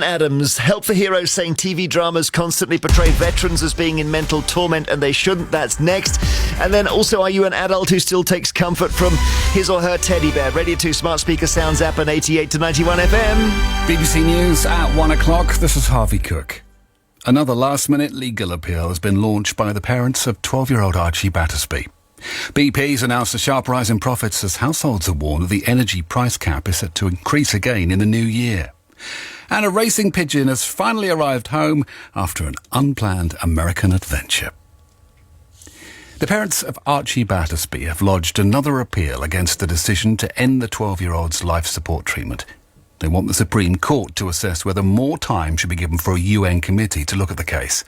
Adams, help for heroes saying TV dramas constantly portray veterans as being in mental torment and they shouldn't. That's next. And then also, are you an adult who still takes comfort from his or her teddy bear? Radio 2 Smart Speaker Sounds app and 88 to 91 FM. BBC News at 1 o'clock. This is Harvey Cook. Another last-minute legal appeal has been launched by the parents of 12-year-old Archie Battersby. BP's announced a sharp rise in profits as households are warned that the energy price cap is set to increase again in the new year. And a racing pigeon has finally arrived home after an unplanned American adventure. The parents of Archie Battersby have lodged another appeal against the decision to end the 12-year-old's life support treatment. They want the Supreme Court to assess whether more time should be given for a UN committee to look at the case.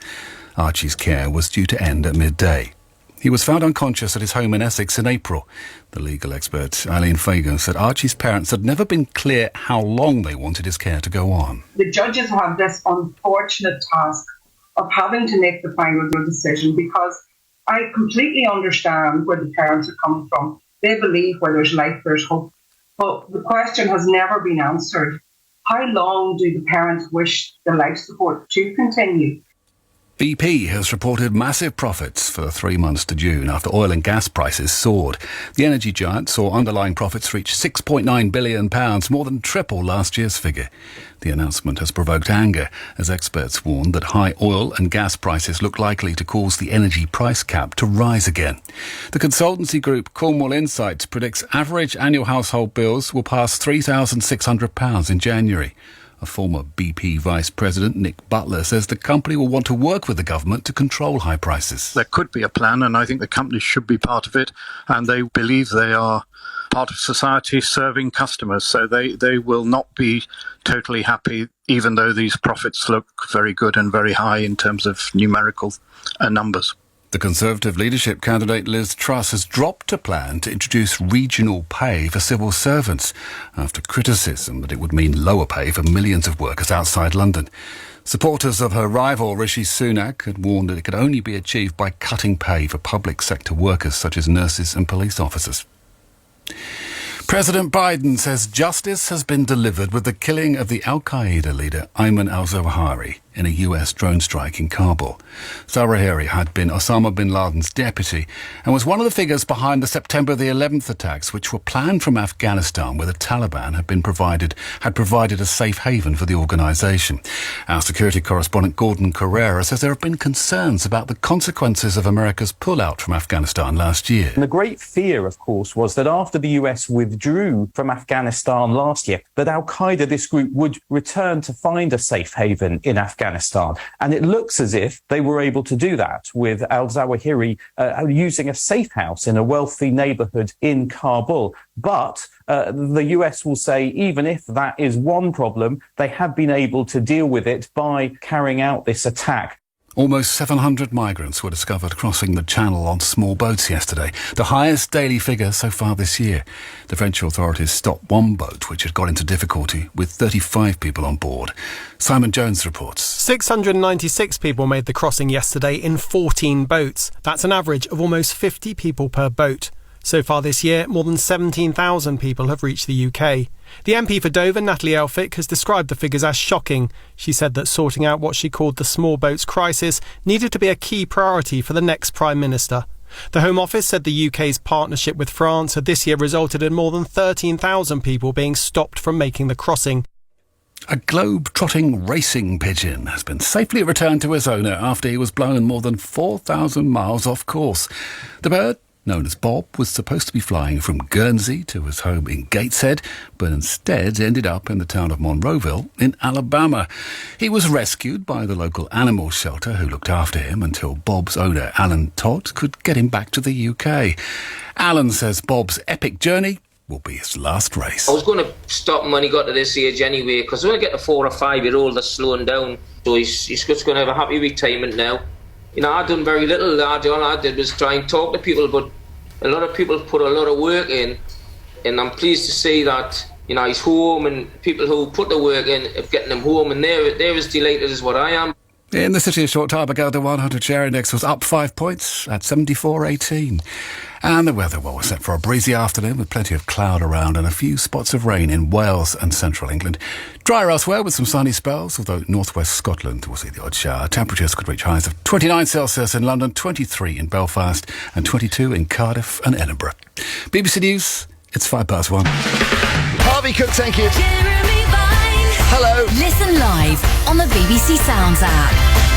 Archie's care was due to end at midday. He was found unconscious at his home in Essex in April. The legal expert Eileen Fagan said Archie's parents had never been clear how long they wanted his care to go on. The judges have this unfortunate task of having to make the final decision, because I completely understand where the parents are coming from. They believe where there's life, there's hope. But the question has never been answered. How long do the parents wish the life support to continue? BP has reported massive profits for the 3 months to June after oil and gas prices soared. The energy giant saw underlying profits reach £6.9 billion, more than triple last year's figure. The announcement has provoked anger as experts warned that high oil and gas prices look likely to cause the energy price cap to rise again. The consultancy group Cornwall Insights predicts average annual household bills will pass £3,600 in January. A former BP Vice President, Nick Butler, says the company will want to work with the government to control high prices. There could be a plan, and I think the company should be part of it, and they believe they are part of society serving customers, so they will not be totally happy, even though these profits look very good and very high in terms of numerical numbers. The Conservative leadership candidate Liz Truss has dropped a plan to introduce regional pay for civil servants after criticism that it would mean lower pay for millions of workers outside London. Supporters of her rival Rishi Sunak had warned that it could only be achieved by cutting pay for public sector workers such as nurses and police officers. President Biden says justice has been delivered with the killing of the al-Qaeda leader Ayman al-Zawahiri in a US drone strike in Kabul. Zawahiri had been Osama bin Laden's deputy and was one of the figures behind the September the 11th attacks, which were planned from Afghanistan, where the Taliban had provided a safe haven for the organisation. Our security correspondent Gordon Carrera says there have been concerns about the consequences of America's pullout from Afghanistan last year. And the great fear, of course, was that after the US withdrew from Afghanistan last year, that al-Qaeda, this group, would return to find a safe haven in Afghanistan. And it looks as if they were able to do that with al-Zawahiri using a safe house in a wealthy neighbourhood in Kabul. But the US will say even if that is one problem, they have been able to deal with it by carrying out this attack. Almost 700 migrants were discovered crossing the Channel on small boats yesterday, the highest daily figure so far this year. The French authorities stopped one boat which had got into difficulty with 35 people on board. Simon Jones reports. 696 people made the crossing yesterday in 14 boats. That's an average of almost 50 people per boat. So far this year, more than 17,000 people have reached the UK. The MP for Dover, Natalie Elphick, has described the figures as shocking. She said that sorting out what she called the small boats crisis needed to be a key priority for the next Prime Minister. The Home Office said the UK's partnership with France had this year resulted in more than 13,000 people being stopped from making the crossing. A globe-trotting racing pigeon has been safely returned to his owner after he was blown more than 4,000 miles off course. The bird, known as Bob, was supposed to be flying from Guernsey to his home in Gateshead, but instead ended up in the town of Monroeville in Alabama. He was rescued by the local animal shelter who looked after him until Bob's owner, Alan Todd, could get him back to the UK. Alan says Bob's epic journey will be his last race. I was going to stop him when he got to this age anyway, because when I get to 4 or 5-year-old, they're slowing down. So he's just going to have a happy retirement now. You know, I've done very little. All I did was try and talk to people, but a lot of people put a lot of work in, and I'm pleased to see that, you know, he's home, and people who put the work in of getting him home, and they're as delighted as what I am. In the city a short time ago, the 100 share index was up 5 points at 74.18. And the weather, well, we're set for a breezy afternoon with plenty of cloud around and a few spots of rain in Wales and central England. Drier elsewhere with some sunny spells, although northwest Scotland will see the odd shower. Temperatures could reach highs of 29 Celsius in London, 23 in Belfast and 22 in Cardiff and Edinburgh. BBC News, it's 1:05. Harvey Cook, thank you. Jeremy Vine. Hello. Listen live on the BBC Sounds app.